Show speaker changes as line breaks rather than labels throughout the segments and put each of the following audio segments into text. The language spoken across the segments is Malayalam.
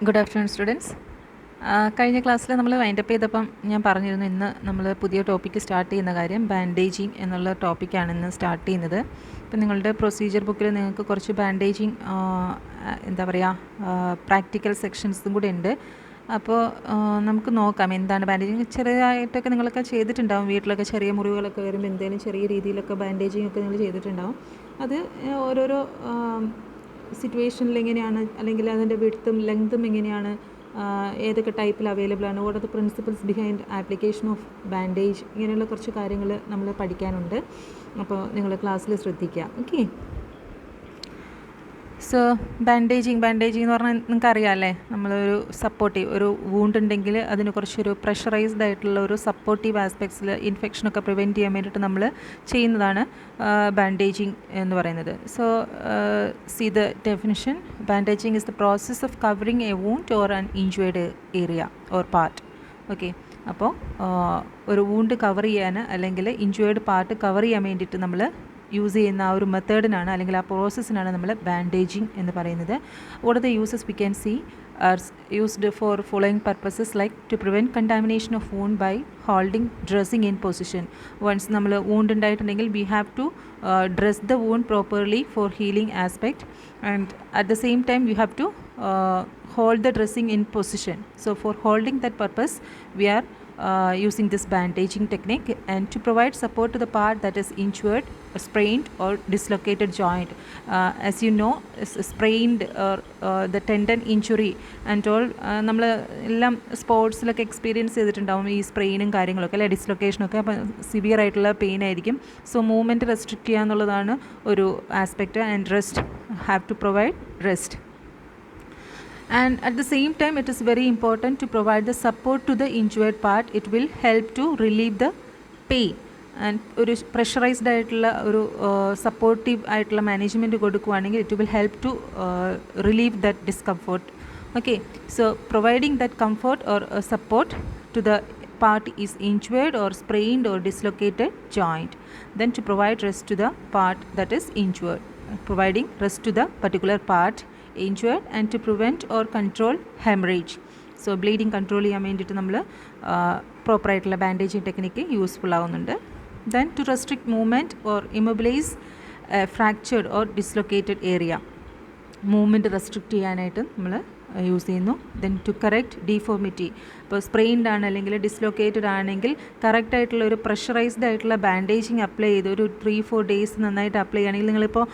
Good afternoon students. കഴിഞ്ഞ ക്ലാസ്സിൽ നമ്മൾ വൈൻഡപ്പ് ചെയ്തപ്പം ഞാൻ പറഞ്ഞിരുന്നു ഇന്ന് നമ്മൾ പുതിയ ടോപ്പിക്ക് സ്റ്റാർട്ട് ചെയ്യുന്ന കാര്യം ബാൻഡേജിങ് എന്നുള്ള ടോപ്പിക്കാണ് ഇന്ന് സ്റ്റാർട്ട് ചെയ്യുന്നത്. ഇപ്പം നിങ്ങളുടെ പ്രൊസീജിയർ ബുക്കിൽ നിങ്ങൾക്ക് കുറച്ച് ബാൻഡേജിങ് എന്താ പറയുക പ്രാക്ടിക്കൽ സെക്ഷൻസും കൂടെ ഉണ്ട്. അപ്പോൾ നമുക്ക് നോക്കാം എന്താണ് ബാൻഡേജിങ്. ചെറിയതായിട്ടൊക്കെ നിങ്ങളൊക്കെ ചെയ്തിട്ടുണ്ടാവും, വീട്ടിലൊക്കെ ചെറിയ മുറിവുകളൊക്കെ വരുമ്പോൾ എന്തെങ്കിലും ചെറിയ രീതിയിലൊക്കെ ബാൻഡേജിങ് ഒക്കെ നിങ്ങൾ ചെയ്തിട്ടുണ്ടാവും. അത് ഓരോരോ സിറ്റുവേഷനിൽ എങ്ങനെയാണ്, അല്ലെങ്കിൽ അതിൻ്റെ വിഡ്ത്തും ലെങ്ത്തും എങ്ങനെയാണ്, ഏതൊക്കെ ടൈപ്പിൽ അവൈലബിൾ ആണ്, what are the principles behind application of bandage, ഇങ്ങനെയുള്ള കുറച്ച് കാര്യങ്ങൾ നമ്മൾ പഠിക്കാനുണ്ട്. അപ്പോൾ നിങ്ങൾ ക്ലാസ്സിൽ ശ്രദ്ധിക്കുക. ഓക്കെ. സോ ബാൻഡേജിങ് എന്ന് പറഞ്ഞാൽ നിങ്ങൾക്ക് അറിയാമല്ലേ, നമ്മളൊരു സപ്പോർട്ടീവ് ഒരു വൂണ്ട് ഉണ്ടെങ്കിൽ അതിന് കുറച്ചൊരു പ്രഷറൈസ്ഡ് ആയിട്ടുള്ള ഒരു സപ്പോർട്ടീവ് ആസ്പെക്ട്സിൽ ഇൻഫെക്ഷനൊക്കെ പ്രിവെൻറ്റ് ചെയ്യാൻ വേണ്ടിയിട്ട് നമ്മൾ ചെയ്യുന്നതാണ് ബാൻഡേജിങ് എന്ന് പറയുന്നത്. So see the definition. Bandaging is the process of covering a wound or an injured area or part. Okay. അപ്പോൾ ഒരു വൂണ്ട് കവർ ചെയ്യാൻ അല്ലെങ്കിൽ ഇഞ്ചുവേർഡ് പാർട്ട് കവർ ചെയ്യാൻ വേണ്ടിയിട്ട് നമ്മൾ യൂസ് ചെയ്യുന്ന ആ ഒരു മെത്തേഡിനാണ് അല്ലെങ്കിൽ ആ പ്രോസസ്സിനാണ് നമ്മൾ ബാൻഡേജിങ് എന്ന് പറയുന്നത്. What are the uses we can see are used for following purposes like to prevent contamination of wound by holding dressing in position. Once നമ്മൾ വൂണ്ട് ഉണ്ടായിട്ടുണ്ടെങ്കിൽ we have to dress the wound properly for healing aspect, and at the same time you have to hold the dressing in position. So for holding that purpose we are using this bandaging technique, and to provide support to the part that is injured, sprained or dislocated joint. As you know, sprained or the tendon injury and all നമ്മൾ എല്ലാം സ്പോർട്സിലൊക്കെ എക്സ്പീരിയൻസ് ചെയ്തിട്ടുണ്ടാവും ഈ സ്പ്രെയിനും കാര്യങ്ങളൊക്കെ അല്ലെ, ഡിസ്ലൊക്കേഷനൊക്കെ. അപ്പം സിവിയർ ആയിട്ടുള്ള പെയിൻ ആയിരിക്കും. സോ മൂവ്മെൻറ്റ് റെസ്ട്രിക്റ്റ് ചെയ്യുക എന്നുള്ളതാണ് ഒരു aspect, and rest have to provide rest. And at the same time it is very important to provide the support to the injured part. It will help to relieve the pain, and ഒരു പ്രഷറൈസ്ഡ് ആയിട്ടുള്ള ഒരു സപ്പോർട്ടീവ് ആയിട്ടുള്ള മാനേജ്മെൻറ്റ് കൊടുക്കുകയാണെങ്കിൽ it will help to relieve that discomfort. Okay. So providing that comfort or support to the part is injured or sprained or dislocated joint. Then to provide rest to the part that is injured, providing rest to the particular part injured, and to prevent or control hemorrhage. So bleeding control ചെയ്യാൻ വേണ്ടിയിട്ട് നമ്മൾ പ്രോപ്പർ ആയിട്ടുള്ള ബാൻഡേജിങ് ടെക്നിക്ക് യൂസ്ഫുൾ ആവുന്നുണ്ട്. Then to restrict movement or immobilize fractured or dislocated area, movement restrict ചെയ്യാനായിട്ട് നമ്മൾ യൂസ് ചെയ്യുന്നു. Then to correct deformity. ഇപ്പോൾ സ്പ്രെയിൻഡ് ആണ് അല്ലെങ്കിൽ ഡിസ്ലൊക്കേറ്റഡ് ആണെങ്കിൽ കറക്റ്റായിട്ടുള്ള ഒരു പ്രഷറൈസ്ഡ് ആയിട്ടുള്ള ബാൻഡേജിങ് അപ്ലൈ ചെയ്ത് ഒരു 3-4 ഡേയ്സ് നന്നായിട്ട് അപ്ലൈ ചെയ്യുകയാണെങ്കിൽ, നിങ്ങളിപ്പോൾ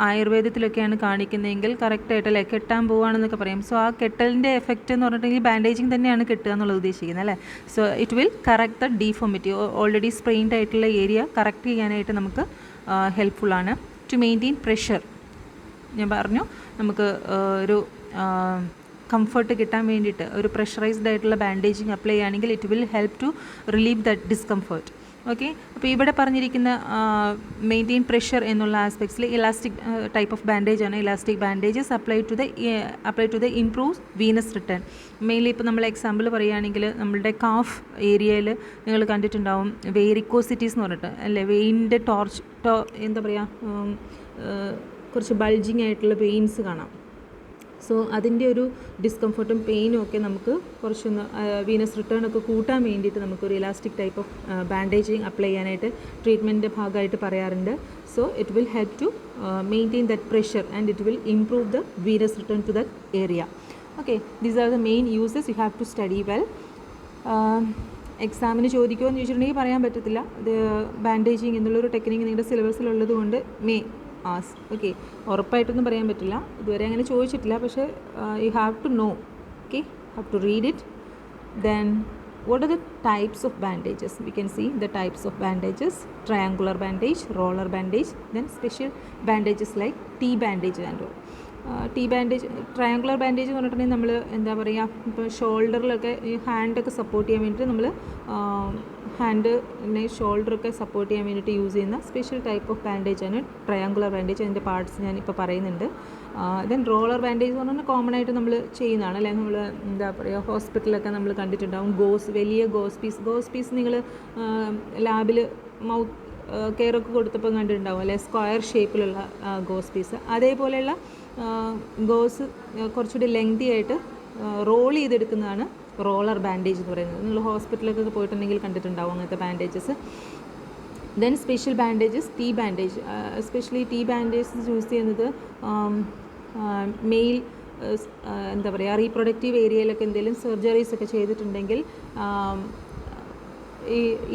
ആയുർവേദത്തിലൊക്കെയാണ് കാണിക്കുന്നതെങ്കിൽ കറക്റ്റായിട്ടല്ലേ കെട്ടാൻ പോവുകയാണെന്നൊക്കെ പറയും. സോ ആ കെട്ടലിൻ്റെ എഫക്റ്റ് എന്ന് പറഞ്ഞിട്ടുണ്ടെങ്കിൽ ബാൻഡേജിങ് തന്നെയാണ് കെട്ടുക എന്നുള്ളത് ഉദ്ദേശിക്കുന്നത് അല്ലേ. So it will correct the deformity. Already sprained ആയിട്ടുള്ള ഏരിയ കറക്റ്റ് ചെയ്യാനായിട്ട് നമുക്ക് ഹെൽപ്ഫുള്ളാണ്. ടു മെയിൻറ്റെയിൻ പ്രഷർ, ഞാൻ പറഞ്ഞു നമുക്ക് ഒരു കംഫർട്ട് കിട്ടാൻ വേണ്ടിയിട്ട് ഒരു പ്രഷറൈസ്ഡ് ആയിട്ടുള്ള ബാൻഡേജിങ് അപ്ലൈ ചെയ്യുകയാണെങ്കിൽ it will help to relieve that discomfort. Okay. അപ്പോൾ ഇവിടെ പറഞ്ഞിരിക്കുന്ന മെയിൻറ്റെയിൻ പ്രഷർ എന്നുള്ള ആസ്പെക്ട്സിൽ ഇലാസ്റ്റിക് ടൈപ്പ് ഓഫ് ബാൻഡേജ് ആണ്. Elastic bandages apply to the improve venous return. Mainly ഇപ്പോൾ നമ്മൾ എക്സാമ്പിൾ പറയുകയാണെങ്കിൽ നമ്മളുടെ കാഫ് ഏരിയയിൽ നിങ്ങൾ കണ്ടിട്ടുണ്ടാവും വേരിക്കോസിറ്റീസ് എന്ന് പറഞ്ഞിട്ട് അല്ലേ, വെയിൻ്റെ എന്താ പറയുക, കുറച്ച് ബൾജിങ് ആയിട്ടുള്ള വെയിൻസ് കാണാം. സോ അതിൻ്റെ ഒരു ഡിസ്കംഫർട്ടും പെയിനും ഒക്കെ നമുക്ക് കുറച്ചൊന്ന് വീനസ് റിട്ടേൺ ഒക്കെ കൂട്ടാൻ വേണ്ടിയിട്ട് നമുക്കൊരു elastic type of bandaging apply ചെയ്യാനായിട്ട് ട്രീറ്റ്മെൻറ്റിൻ്റെ ഭാഗമായിട്ട് പറയാറുണ്ട്. So it will help to maintain that pressure and it will improve the venous return to that area. Okay. These are the main uses. You have to study well. എക്സാമിന് ചോദിക്കുമോ എന്ന് ചോദിച്ചിട്ടുണ്ടെങ്കിൽ പറയാൻ പറ്റത്തില്ല. ഇത് ബാൻഡേജിങ് എന്നുള്ളൊരു ടെക്നിക്ക് നിങ്ങളുടെ സിലബസിലുള്ളത് കൊണ്ട് ഓക്കെ, ഉറപ്പായിട്ടൊന്നും പറയാൻ പറ്റില്ല, ഇതുവരെ അങ്ങനെ ചോദിച്ചിട്ടില്ല. പക്ഷേ you have to know. Okay, have to read it. Then what are the types of bandages? We can see the types of bandages: triangular bandage, roller bandage, then special bandages like T bandage and all. T bandage, triangular bandage എന്ന് പറഞ്ഞിട്ടുണ്ടെങ്കിൽ നമ്മൾ എന്താ പറയുക, ഇപ്പോൾ ഷോൾഡറിലൊക്കെ ഈ ഹാൻഡൊക്കെ സപ്പോർട്ട് ചെയ്യാൻ വേണ്ടിയിട്ട് നമ്മൾ ഹാൻഡിനെ ഷോൾഡറൊക്കെ സപ്പോർട്ട് ചെയ്യാൻ വേണ്ടിയിട്ട് യൂസ് ചെയ്യുന്ന സ്പെഷ്യൽ ടൈപ്പ് ഓഫ് ബാൻഡേജാണ് ട്രയാങ്കുലർ ബാൻഡേജ്. അതിൻ്റെ പാർട്സ് ഞാനിപ്പോൾ പറയുന്നുണ്ട്. ദെൻ റോളർ ബാൻഡേജ് എന്ന് പറഞ്ഞാൽ കോമൺ ആയിട്ട് നമ്മൾ ചെയ്യുന്നതാണ് അല്ലേ, നമ്മൾ എന്താ പറയുക ഹോസ്പിറ്റലിലൊക്കെ നമ്മൾ കണ്ടിട്ടുണ്ടാവും. വലിയ ഗോസ് പീസ് നിങ്ങൾ ലാബിൽ മൗത്ത് കെയറൊക്കെ കൊടുത്തപ്പോൾ കണ്ടിട്ടുണ്ടാവും അല്ലേ, സ്ക്വയർ ഷേപ്പിലുള്ള ഗോസ് പീസ്. അതേപോലെയുള്ള ഗോസ് കുറച്ചുകൂടി ലെങ്തി ആയിട്ട് റോൾ ചെയ്തെടുക്കുന്നതാണ് റോളർ ബാൻഡേജ് എന്ന് പറയുന്നത്. നിങ്ങൾ ഹോസ്പിറ്റലിലൊക്കെ പോയിട്ടുണ്ടെങ്കിൽ കണ്ടിട്ടുണ്ടാവും അങ്ങനത്തെ bandages. Then special bandages, T bandage. Especially T bandages use ചെയ്യുന്നത് മെയിൽ എന്താ പറയുക, റീപ്രൊഡക്റ്റീവ് ഏരിയയിലൊക്കെ എന്തെങ്കിലും സർജറീസ് ഒക്കെ ചെയ്തിട്ടുണ്ടെങ്കിൽ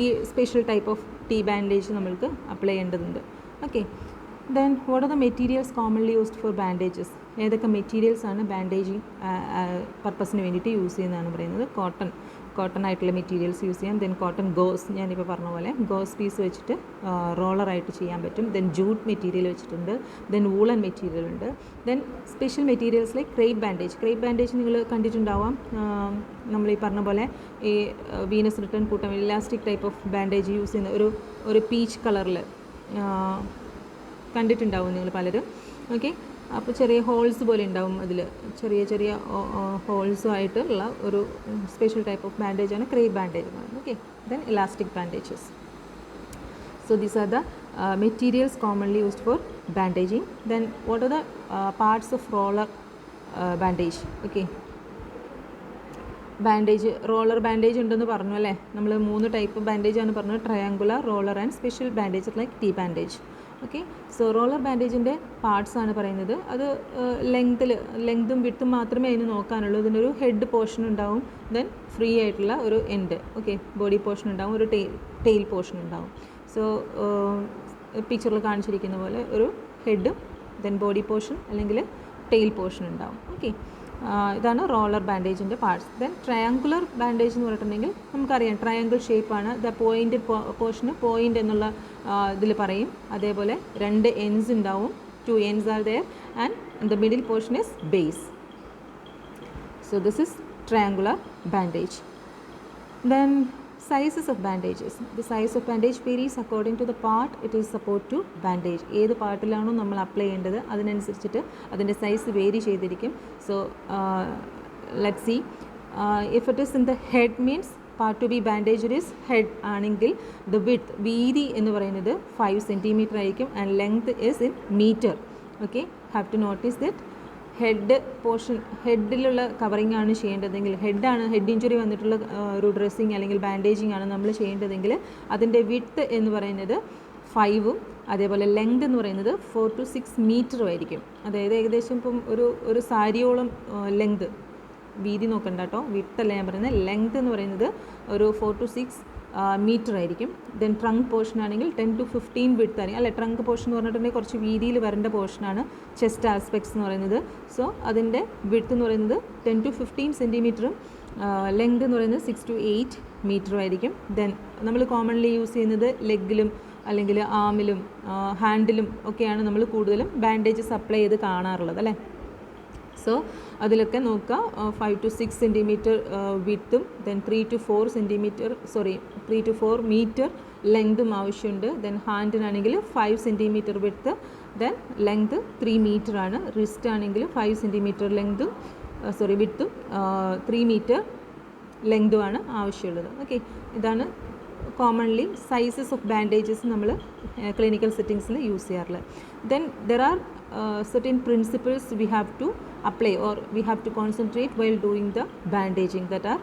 ഈ special type of T bandage നമ്മൾക്ക് അപ്ലൈ ചെയ്യേണ്ടതുണ്ട്. Okay. Then what are the materials commonly used for bandages? ഏതൊക്കെ മെറ്റീരിയൽസാണ് ബാൻഡേജിങ് പർപ്പസിന് വേണ്ടിയിട്ട് യൂസ് ചെയ്യുന്നതാണ് പറയുന്നത്. കോട്ടൺ ആയിട്ടുള്ള മെറ്റീരിയൽസ് യൂസ് ചെയ്യാം. ദെൻ കോട്ടൺ ഗോസ്, ഞാനിപ്പോൾ പറഞ്ഞ പോലെ ഗോസ് പീസ് വെച്ചിട്ട് റോളറായിട്ട് ചെയ്യാൻ പറ്റും. ദെൻ ജൂട്ട് മെറ്റീരിയൽ വെച്ചിട്ടുണ്ട്. ദെൻ വൂളൻ മെറ്റീരിയൽ ഉണ്ട്. Then special materials like crepe bandage. Crepe bandage നിങ്ങൾ കണ്ടിട്ടുണ്ടാവാം. നമ്മൾ ഈ പറഞ്ഞ പോലെ ഈ വീനസ് റിട്ടേൺ കൂട്ടം elastic type of bandage use ചെയ്യുന്ന ഒരു പീച്ച് കളറിൽ കണ്ടിട്ടുണ്ടാവും നിങ്ങൾ പലരും. ഓക്കെ. അപ്പോൾ ചെറിയ ഹോൾസ് പോലെ ഉണ്ടാവും, അതിൽ ചെറിയ ഹോൾസുമായിട്ടുള്ള ഒരു സ്പെഷ്യൽ ടൈപ്പ് ഓഫ് ബാൻഡേജാണ് ക്രേപ്പ് ബാൻഡേജ് എന്ന് പറയുന്നത്. Okay. Then elastic bandages. So these are the materials commonly used for bandaging. Then what are the parts of roller bandage? Okay. Bandage, roller bandage ഉണ്ടെന്ന് പറഞ്ഞു അല്ലേ. നമ്മൾ 3 ടൈപ്പ് ബാൻഡേജാണ് പറഞ്ഞത്, triangular, roller and special bandage like T bandage. Okay. So roller ബാൻഡേജിൻ്റെ പാർട്സ് ആണ് പറയുന്നത്. അത് ലെങ്തും വിഡ്ത്തും മാത്രമേ അതിന് നോക്കാനുള്ളൂ. ഇതിനൊരു ഹെഡ് പോർഷൻ ഉണ്ടാവും, ദെൻ ഫ്രീ ആയിട്ടുള്ള ഒരു എൻഡ്. ഓക്കെ. ബോഡി പോർഷൻ ഉണ്ടാവും, ഒരു ടെയിൽ പോർഷൻ ഉണ്ടാവും. സോ പിക്ചറിൽ കാണിച്ചിരിക്കുന്ന പോലെ ഒരു ഹെഡും ദെൻ ബോഡി പോർഷൻ അല്ലെങ്കിൽ ടെയിൽ പോർഷൻ ഉണ്ടാവും. ഓക്കെ. ഇതാണ് റോളർ ബാൻഡേജിൻ്റെ പാർട്സ്. ദെൻ ട്രയാങ്കുലർ ബാൻഡേജ് എന്ന് പറഞ്ഞിട്ടുണ്ടെങ്കിൽ നമുക്കറിയാം ട്രയാങ്കിൾ ഷേപ്പാണ്. ദ പോയിൻ്റ് പോർഷന് പോയിൻ്റ് എന്നുള്ള ഇതിൽ പറയും. അതേപോലെ 2 എൻഡ്സ് ഉണ്ടാവും, 2 ends are there and the middle portion is base. So this is triangular bandage. Then sizes of bandages. The size of bandage varies according to the part it is supposed to bandage. ഏത് പാർട്ടിലാണോ നമ്മൾ അപ്ലൈ ചെയ്യേണ്ടത് അതിനനുസരിച്ചിട്ട് അതിൻ്റെ സൈസ് വേരി ചെയ്തിരിക്കും. So let's see. If it is in the head means part to be bandage is head ആണെങ്കിൽ ദ വിഡ്ത്ത്, വീതി എന്ന് പറയുന്നത് 5 സെൻറ്റിമീറ്റർ ആയിരിക്കും and length is in metre. Okay. Have to notice that head portion, ഹെഡിലുള്ള കവറിങ് ആണ് ചെയ്യേണ്ടതെങ്കിൽ, ഹെഡ് ഇഞ്ചുറി വന്നിട്ടുള്ള ഒരു ഡ്രസ്സിങ് അല്ലെങ്കിൽ ബാൻഡേജിങ് ആണ് നമ്മൾ ചെയ്യേണ്ടതെങ്കിൽ അതിൻ്റെ വിഡ്ത്ത് എന്ന് പറയുന്നത് 5ഉം അതേപോലെ ലെങ്ത് എന്ന് പറയുന്നത് 4 to 6 മീറ്ററും ആയിരിക്കും. അതായത് ഏകദേശം ഇപ്പം ഒരു സാരിയോളം ലെങ്ത്, വീതി നോക്കണ്ട കേട്ടോ, വിഡ്ത്തല്ല ഞാൻ പറയുന്നത്, ലെങ്ത് എന്ന് പറയുന്നത് ഒരു 4 to 6 മീറ്റർ ആയിരിക്കും. ദെൻ ട്രങ്ക് പോർഷൻ ആണെങ്കിൽ 10 to 15 വിഡ്ത്ത് ആയിരിക്കും. അല്ലെ, ട്രങ്ക് പോർഷൻ എന്ന് പറഞ്ഞിട്ടുണ്ടെങ്കിൽ കുറച്ച് വീതിയിൽ വരേണ്ട പോർഷനാണ് ചെസ്റ്റ് ആസ്പെക്ട്സ് എന്ന് പറയുന്നത്. സോ അതിൻ്റെ വിഡ്ത്ത് എന്ന് പറയുന്നത് 10 to 15 സെൻറ്റിമീറ്ററും ലെങ്ത് എന്ന് പറയുന്നത് 6 to 8 മീറ്ററും ആയിരിക്കും. ദെൻ നമ്മൾ കോമൺലി യൂസ് ചെയ്യുന്നത് ലെഗിലും അല്ലെങ്കിൽ ആമിലും ഹാൻഡിലും ഒക്കെയാണ് നമ്മൾ കൂടുതലും ബാൻഡേജസ് അപ്ലൈ ചെയ്ത് കാണാറുള്ളത് അല്ലേ. സോ അതിലൊക്കെ നോക്കുക 5 to 6 സെൻറ്റിമീറ്റർ വിഡ്ത്തും ദെൻ 3 to 4 മീറ്റർ ലെങ്തും ആവശ്യമുണ്ട്. ദെൻ ഹാൻഡിനാണെങ്കിൽ 5 centimetre width, then length 3 metre ആണ്. റിസ്റ്റ് ആണെങ്കിൽ 5 സെൻറ്റിമീറ്റർ വിഡ്ത്തും 3 മീറ്റർ ലെങ്തുമാണ് ആവശ്യമുള്ളത്. ഓക്കെ. ഇതാണ് കോമൺലി സൈസസ് ഓഫ് ബാൻഡേജസ് നമ്മൾ ക്ലിനിക്കൽ സെറ്റിങ്സിൽ യൂസ് ചെയ്യാറുള്ളത്. Then there R certain principles we have to apply or we have to concentrate while doing the bandaging, that are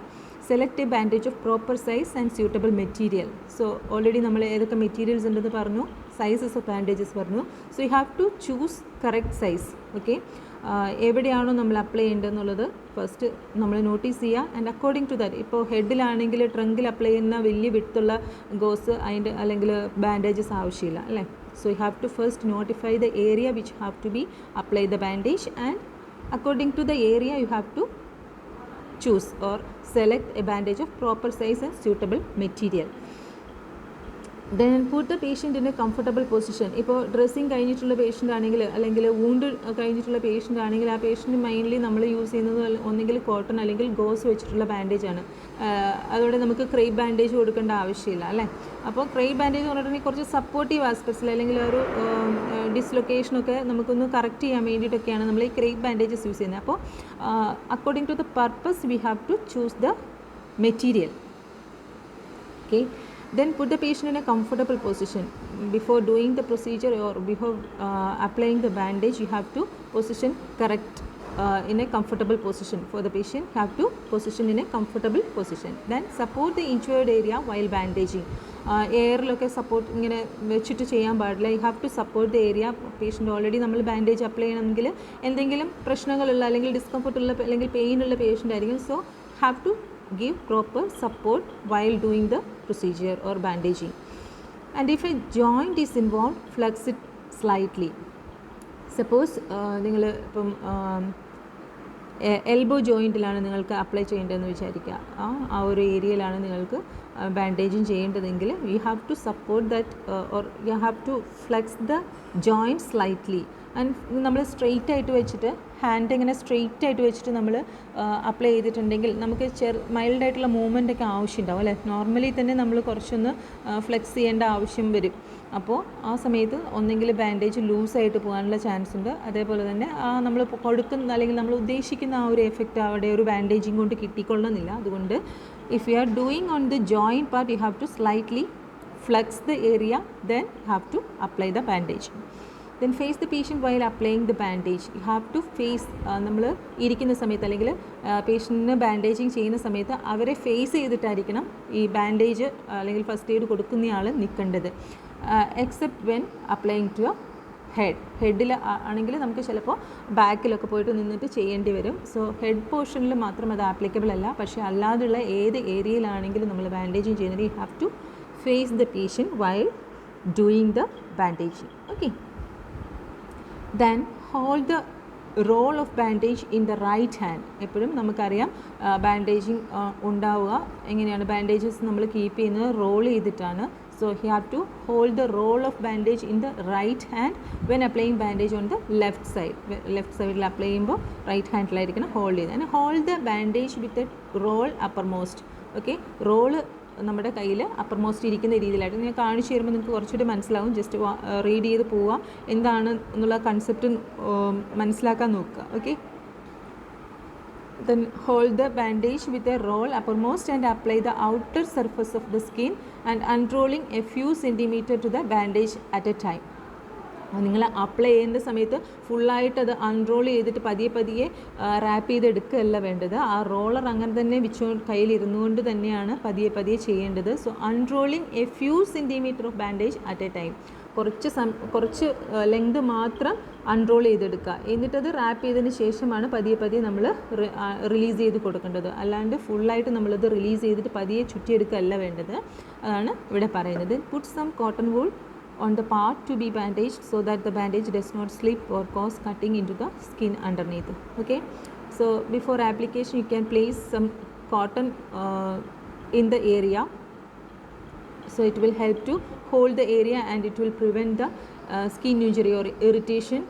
select a bandage of proper size and suitable material. So already നമ്മൾ ഏതൊക്കെ മെറ്റീരിയൽസ് ഉണ്ടെന്ന് പറഞ്ഞു, സൈസസ് ഓഫ് ബാൻഡേജസ് പറഞ്ഞു. So you have to choose correct size. Okay. എവിടെയാണോ നമ്മൾ അപ്ലൈ ചെയ്യേണ്ടതെന്നുള്ളത് ഫസ്റ്റ് നമ്മൾ നോട്ടീസ് ചെയ്യുക. ആൻഡ് അക്കോർഡിംഗ് ടു ദാറ്റ്, ഇപ്പോൾ ഹെഡിലാണെങ്കിൽ ട്രങ്കിൽ അപ്ലൈ ചെയ്യുന്ന വലിയ വിട്ടുള്ള ഗോസ് അതിൻ്റെ അല്ലെങ്കിൽ ബാൻഡേജസ് ആവശ്യമില്ല അല്ലേ. So you have to first notify the area which have to be apply the bandage, and according to the area you have to choose or select a bandage of proper size and suitable material. Then put the patient in a comfortable position. ഇപ്പോൾ ഡ്രസ്സിങ് കഴിഞ്ഞിട്ടുള്ള പേഷ്യൻ്റ് ആണെങ്കിൽ അല്ലെങ്കിൽ വൂണ്ട് കഴിഞ്ഞിട്ടുള്ള പേഷ്യൻ്റ് ആണെങ്കിൽ ആ പേഷ്യൻ്റ് മെയിൻലി നമ്മൾ യൂസ് ചെയ്യുന്നത് ഒന്നെങ്കിൽ കോട്ടൺ അല്ലെങ്കിൽ ഗോസ് വെച്ചിട്ടുള്ള ബാൻഡേജാണ്. അതോടെ നമുക്ക് ക്രേപ്പ് ബാൻഡേജ് കൊടുക്കേണ്ട ആവശ്യമില്ല അല്ലേ. അപ്പോൾ ക്രേപ്പ് ബാൻഡേജ് എന്ന് പറഞ്ഞിട്ടുണ്ടെങ്കിൽ കുറച്ച് സപ്പോർട്ടീവ് ആസ്പെക്ട്സിൽ അല്ലെങ്കിൽ ഒരു ഡിസ്ലൊക്കേഷനൊക്കെ നമുക്കൊന്ന് കറക്റ്റ് ചെയ്യാൻ വേണ്ടിയിട്ടൊക്കെയാണ് നമ്മൾ ഈ ക്രേപ്പ് ബാൻഡേജസ് യൂസ് ചെയ്യുന്നത്. അപ്പോൾ according to the purpose we have to choose the material. Okay. Then put the patient in a comfortable position. Before doing the procedure or before applying the bandage, you have to position correct in a comfortable position. For the patient, have to position in a comfortable position. Then support the injured area while bandaging. എയറിലൊക്കെ സപ്പോർട്ട് ഇങ്ങനെ വെച്ചിട്ട് ചെയ്യാൻ പാടില്ല. You have to support the area. Patient already നമ്മൾ ബാൻഡേജ് അപ്ലൈ ചെയ്യണമെങ്കിൽ എന്തെങ്കിലും പ്രശ്നങ്ങളുള്ള അല്ലെങ്കിൽ ഡിസ്കംഫർട്ടുള്ള അല്ലെങ്കിൽ പെയിനുള്ള പേഷ്യൻ്റ് ആയിരിക്കും. So have to give proper support while doing the procedure or bandaging. And if a joint is involved, flex it slightly. Suppose നിങ്ങൾ ഇപ്പം എൽബോ ജോയിൻറ്റിലാണ് നിങ്ങൾക്ക് അപ്ലൈ ചെയ്യേണ്ടതെന്ന് വിചാരിക്കുക. ആ ഒരു ഏരിയയിലാണ് നിങ്ങൾക്ക് ബാൻഡേജിങ് ചെയ്യേണ്ടതെങ്കിൽ you have to support that or you have to flex the joint slightly. And നമ്മൾ സ്ട്രെയിറ്റ് ആയിട്ട് വെച്ചിട്ട് ഹാൻഡ് ഇങ്ങനെ സ്ട്രെയിറ്റ് ആയിട്ട് വെച്ചിട്ട് നമ്മൾ അപ്ലൈ ചെയ്തിട്ടുണ്ടെങ്കിൽ നമുക്ക് മൈൽഡായിട്ടുള്ള മൂവ്മെൻ്റ് ഒക്കെ ആവശ്യമുണ്ടാവും അല്ലേ. നോർമലി തന്നെ നമ്മൾ കുറച്ചൊന്ന് ഫ്ലെക്സ് ചെയ്യേണ്ട ആവശ്യം വരും. അപ്പോൾ ആ സമയത്ത് ഒന്നെങ്കിൽ ബാൻഡേജ് ലൂസായിട്ട് പോകാനുള്ള ചാൻസ് ഉണ്ട്. അതേപോലെ തന്നെ നമ്മൾ കൊടുക്കുന്ന അല്ലെങ്കിൽ നമ്മൾ ഉദ്ദേശിക്കുന്ന ആ ഒരു എഫക്റ്റ് അവിടെ ഒരു ബാൻഡേജിങ് കൊണ്ട് കിട്ടിക്കൊള്ളുന്നില്ല. അതുകൊണ്ട് if you are doing on the joint part you have to slightly flex the area, then have to apply the bandage. Then face the patient while applying the bandage. You have to face നമ്മൾ ഇരിക്കുന്ന സമയത്ത് അല്ലെങ്കിൽ പേഷ്യൻറ്റിന് ബാൻഡേജിങ് ചെയ്യുന്ന സമയത്ത് അവരെ ഫേസ് ചെയ്തിട്ടായിരിക്കണം ഈ ബാൻഡേജ് അല്ലെങ്കിൽ ഫസ്റ്റ് എയ്ഡ് കൊടുക്കുന്നയാൾ നിൽക്കേണ്ടത്. എക്സെപ്റ്റ് വെൻ അപ്ലൈയിങ് ടു ഹെഡിൽ ആണെങ്കിൽ നമുക്ക് ചിലപ്പോൾ ബാക്കിലൊക്കെ പോയിട്ട് നിന്നിട്ട് ചെയ്യേണ്ടി വരും. സോ ഹെഡ് പോർഷനിൽ മാത്രം അത് ആപ്ലിക്കബിൾ അല്ല. പക്ഷേ അല്ലാതുള്ള ഏത് ഏരിയയിലാണെങ്കിലും നമ്മൾ ബാൻഡേജിങ് ചെയ്യുന്നത് you have to face the patient while doing the bandaging. Okay. Then hold the roll of bandage in the right hand. എപ്പോഴും നമുക്കറിയാം ബാൻഡേജിങ് ഉണ്ടാവുക എങ്ങനെയാണ്. ബാൻഡേജസ് നമ്മൾ കീപ്പ് ചെയ്യുന്നത് റോൾ ചെയ്തിട്ടാണ്. So you have to hold the roll of bandage in the right hand when applying bandage on the left side. Left സൈഡിൽ അപ്ലൈ ചെയ്യുമ്പോൾ റൈറ്റ് ഹാൻഡിലായിരിക്കണം ഹോൾഡ് ചെയ്യുന്നത്. And hold the bandage with a roll upper most. Okay, roll നമ്മുടെ കയ്യിൽ അപ്പർ മോസ്റ്റ് ഇരിക്കുന്ന രീതിയിലായിട്ട് ഞാൻ കാണിച്ചു തരുമ്പോൾ നിങ്ങൾക്ക് കുറച്ചുകൂടി മനസ്സിലാവും. ജസ്റ്റ് റീഡ് ചെയ്ത് പോവുക, എന്താണ് എന്നുള്ള കൺസെപ്റ്റ് മനസ്സിലാക്കാൻ നോക്കുക. Okay. Then hold the bandage with a roll uppermost and apply the outer surface of the skin and unrolling a few centimeters to the bandage at a time. നിങ്ങൾ അപ്ലൈ ചെയ്യുന്ന സമയത്ത് ഫുള്ളായിട്ട് അത് അൺറോൾ ചെയ്തിട്ട് പതിയെ റാപ്പ് ചെയ്തെടുക്കുകയല്ല വേണ്ടത്. ആ റോളർ അങ്ങനെ തന്നെ കയ്യിലിരുന്നുകൊണ്ട് തന്നെയാണ് പതിയെ ചെയ്യേണ്ടത്. So unrolling a few centimetre of bandage at a time. കുറച്ച് ലെങ്ത് മാത്രം അൺറോൾ ചെയ്തെടുക്കുക. എന്നിട്ടത് റാപ്പ് ചെയ്തതിന് ശേഷമാണ് പതിയെ നമ്മൾ റിലീസ് ചെയ്ത് കൊടുക്കേണ്ടത്. അല്ലാണ്ട് ഫുള്ളായിട്ട് നമ്മളത് റിലീസ് ചെയ്തിട്ട് പതിയെ ചുറ്റിയെടുക്കുകയല്ല വേണ്ടത്. അതാണ് ഇവിടെ പറയുന്നത്. Put some cotton wool on the part to be bandaged so that the bandage does not slip or cause cutting into the skin underneath. Okay, so before application you can place some cotton in the area, so it will help to hold the area and it will prevent the skin injury or irritation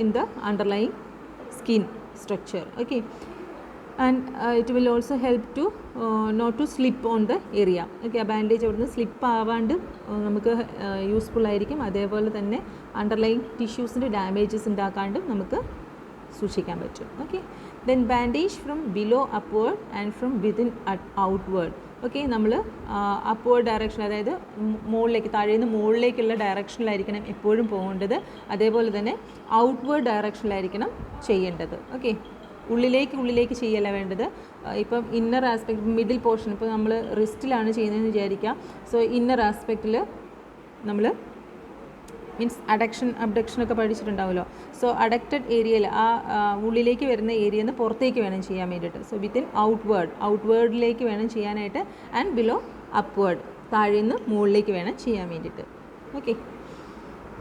in the underlying skin structure. Okay, and it will also help to not to slip on the area. Okay, ആ ബാൻഡേജ് അവിടുന്ന് സ്ലിപ്പ് ആവാണ്ട് നമുക്ക് യൂസ്ഫുൾ ആയിരിക്കും. അതേപോലെ തന്നെ അണ്ടർലൈങ് ടിഷ്യൂസിൻ്റെ ഡാമേജസ് ഉണ്ടാക്കാണ്ടും നമുക്ക് സൂക്ഷിക്കാൻ പറ്റും. Okay. Then bandage from below upward and from within outward. Okay, നമ്മൾ അപ്വേർഡ് ഡയറക്ഷൻ, അതായത് മുകളിലേക്ക്, താഴേന്ന് മുകളിലേക്കുള്ള ഡയറക്ഷനിലായിരിക്കണം എപ്പോഴും പോകേണ്ടത്. അതേപോലെ തന്നെ ഔട്ട്വേർഡ് ഡയറക്ഷനിലായിരിക്കണം ചെയ്യേണ്ടത്. ഓക്കെ, ഉള്ളിലേക്ക് ചെയ്യല്ല വേണ്ടത്. ഇപ്പം ഇന്നർ ആസ്പെക്ട്, മിഡിൽ പോർഷൻ, ഇപ്പോൾ നമ്മൾ റിസ്റ്റിലാണ് ചെയ്യുന്നതെന്ന് വിചാരിക്കുക. സോ ഇന്നർ ആസ്പെക്റ്റിൽ നമ്മൾ മീൻസ് അബ്ഡക്ഷനൊക്കെ പഠിച്ചിട്ടുണ്ടാവുമല്ലോ. സോ അഡക്റ്റഡ് ഏരിയയിൽ ആ ഉള്ളിലേക്ക് വരുന്ന ഏരിയയിൽ നിന്ന് പുറത്തേക്ക് വേണം ചെയ്യാൻ വേണ്ടിയിട്ട്. സോ വിത്തിൻ ഔട്ട്വേർഡിലേക്ക് വേണം ചെയ്യാനായിട്ട്. ആൻഡ് ബിലോ അപ്വേർഡ്, താഴെ നിന്ന് മുകളിലേക്ക് വേണം ചെയ്യാൻ വേണ്ടിയിട്ട്. Okay.